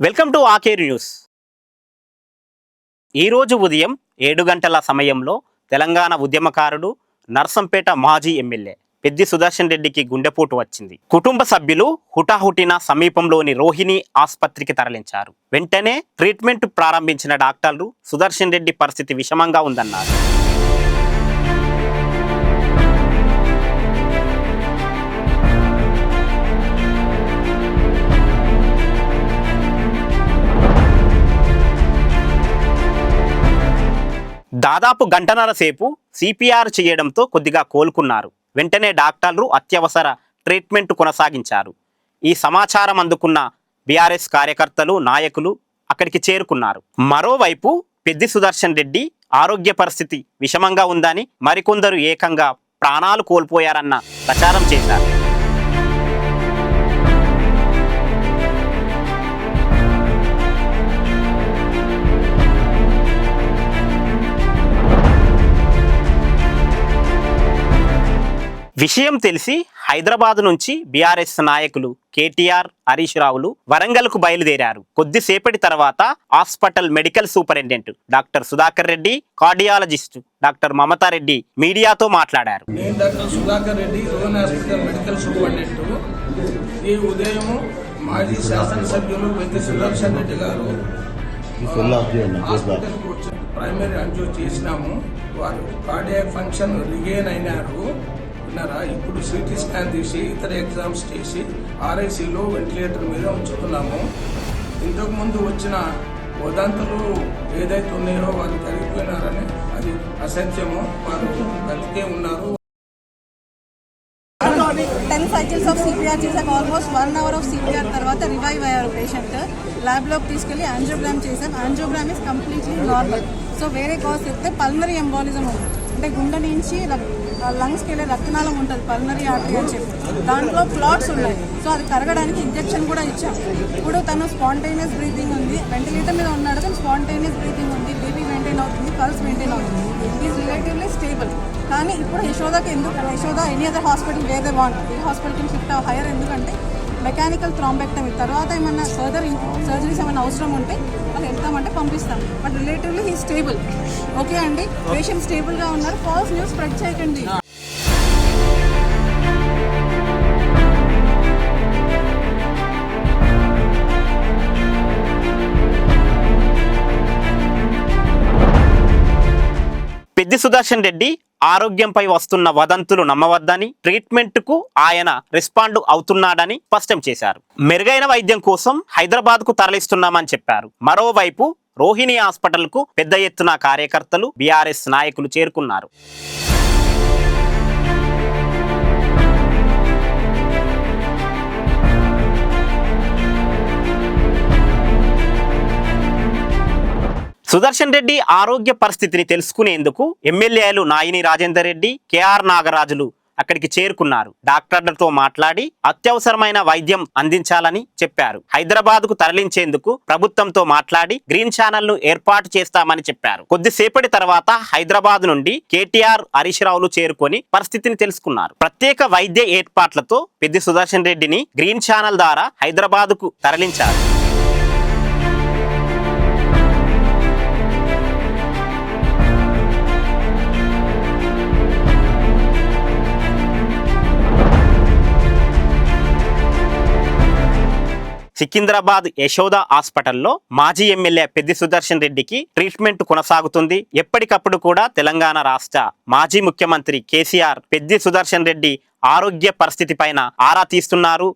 Welcome to ఆకేర్ news. ఈరోజు ఉదయం 7 గంటల సమయంలో తెలంగాణ ఉద్యమకారుడు నర్సంపేట మాజీ ఎమ్మెల్యే పెద్ది సుదర్శన్ రెడ్డికి గుండెపోటు వచ్చింది. కుటుంబ సభ్యులు హుటాహుటిన సమీపంలోని రోహిణి ఆసుపత్రికి తరలించారు. వెంటనే ట్రీట్మెంట్ ప్రారంభించిన డాక్టర్లు సుదర్శన్ రెడ్డి పరిస్థితి విషమంగా ఉందన్నారు. దాదాపు గంటన్నర సేపు సిపిఆర్ చేయడంతో కొద్దిగా కోలుకున్నారు. వెంటనే డాక్టర్లు అత్యవసర ట్రీట్మెంట్ కొనసాగించారు. ఈ సమాచారం అందుకున్న బీఆర్ఎస్ కార్యకర్తలు, నాయకులు అక్కడికి చేరుకున్నారు. మరోవైపు పెద్ది సుదర్శన్ రెడ్డి ఆరోగ్య పరిస్థితి విషమంగా ఉందని, మరికొందరు ఏకంగా ప్రాణాలు కోల్పోయారన్న ప్రచారం చేశారు. విషయం తెలిసి హైదరాబాద్ నుంచి బీఆర్ఎస్ నాయకులు కేటీఆర్, హరీష్ రావులు వరంగల్కు బయలుదేరారు. కొద్దిసేపటి తర్వాత hospital medical superintendent doctor Sudhakar Reddy, cardiologist doctor Mamata Reddy మీడియాతో మాట్లాడారు. నేను doctor Sudhakar Reddy, Rohan hospital medical superintendent. ఈ ఉదయం మాజీ శాసనసభ్యులు పెద్ది సుదర్శన్ రెడ్డి గారు హాస్పిటల్కి వచ్చి ప్రైమరీ అంజో చేసినాము. వారు కార్డియాక్ ఫంక్షన్ రిగైన్ అయినారు. ఇప్పుడు సిటీ స్కాన్ తీసి ఇతర ఎగ్జామ్స్ చేసి ఆర్ఐసీలో వెంటిలేటర్ మీద ఉంచుతున్నాము. ఇంతకుముందు వచ్చిన వదంతులు ఏదైతే ఉన్నాయో వారు జరిగిపోయినారని అది అసత్యము. వారు బతికే ఉన్నారు. 10 cycles of CPR చేసాక ఆల్మోస్ట్ 1 hour ఆఫ్ CPR తర్వాత రివైవ్ అయ్యారు పేషెంట్. ల్యాబ్లోకి తీసుకెళ్ళి యాంజియోగ్రామ్ చేసాం. Angiogram is completely normal. So వేరే కాజ్ చెప్తే పల్మరీ ఎంబాలిజం ఉంది, అంటే గుండె నుంచి లంగ్స్కి వెళ్ళే రక్తనాళం ఉంటుంది, పల్మరీ ఆర్టరీ అని చెప్పి దాంట్లో క్లాట్స్ ఉన్నాయి. సో అది కరగడానికి ఇంజెక్షన్ కూడా ఇచ్చాం. ఇప్పుడు తను స్పాంటేనియస్ బ్రీతింగ్ ఉంది, వెంటిలేటర్ మీద ఉన్నాడు కానీ స్పాంటేనియస్ బ్రీతింగ్ ఉంది, బేబీ మెయింటైన్ అవుతుంది, పల్స్ మెయింటైన్ అవుతుంది, ఈజ్ రిలేటివ్లీ స్టేబుల్. కానీ ఇప్పుడు యశోదాకి ఎందుకు, Yashoda any other hospital where they want, ఈ హాస్పిటల్కి షిఫ్ట్ హైయర్, ఎందుకంటే మెకానికల్ థ్రాంబెక్టమీ తర్వాత ఏమన్నా సర్జరీస్ ఏమైనా అవసరం ఉంటే వాళ్ళు వెళ్తామంటే పంపిస్తాం. But relatively he stable. Okay అండి, పేషెంట్ స్టేబుల్గా ఉన్నారు. ఫాల్స్ న్యూస్ స్ప్రెడ్ చేయకండి. పెద్ది సుదర్శన్ రెడ్డి ఆరోగ్యంపై వస్తున్న వదంతులు నమ్మవద్దని, ట్రీట్మెంట్కు ఆయన రెస్పాండ్ అవుతున్నాడని స్పష్టం చేశారు. మెరుగైన వైద్యం కోసం హైదరాబాద్కు తరలిస్తున్నామని చెప్పారు. మరోవైపు రోహిణి హాస్పిటల్కు పెద్ద ఎత్తున కార్యకర్తలు, బీఆర్ఎస్ నాయకులు చేరుకున్నారు. సుదర్శన్ రెడ్డి ఆరోగ్య పరిస్థితిని తెలుసుకునేందుకు ఎమ్మెల్యేలు నాయిని రాజేందర్ రెడ్డి, కేఆర్ నాగరాజులు అక్కడికి చేరుకున్నారు. డాక్టర్లతో మాట్లాడి అత్యవసరమైన వైద్యం అందించాలని చెప్పారు. హైదరాబాద్కు తరలించేందుకు ప్రభుత్వంతో మాట్లాడి గ్రీన్ ఛానల్ ను ఏర్పాటు చేస్తామని చెప్పారు. కొద్దిసేపటి తర్వాత హైదరాబాద్ నుండి కేటీఆర్, హరీష్ రావులు చేరుకొని పరిస్థితిని తెలుసుకున్నారు. ప్రత్యేక వైద్య ఏర్పాట్లతో పెద్ది సుదర్శన్ రెడ్డిని గ్రీన్ ఛానల్ ద్వారా హైదరాబాద్కు తరలించారు. సికింద్రాబాద్ యశోద హాస్పిటల్లో మాజీ ఎమ్మెల్యే పెద్ది సుదర్శన్ రెడ్డికి ట్రీట్మెంట్ కొనసాగుతుంది. ఎప్పటికప్పుడు కూడా తెలంగాణ రాష్ట్ర మాజీ ముఖ్యమంత్రి కేసీఆర్ పెద్ది సుదర్శన్ రెడ్డి ఆరోగ్య పరిస్థితి పైన ఆరా తీస్తున్నారు.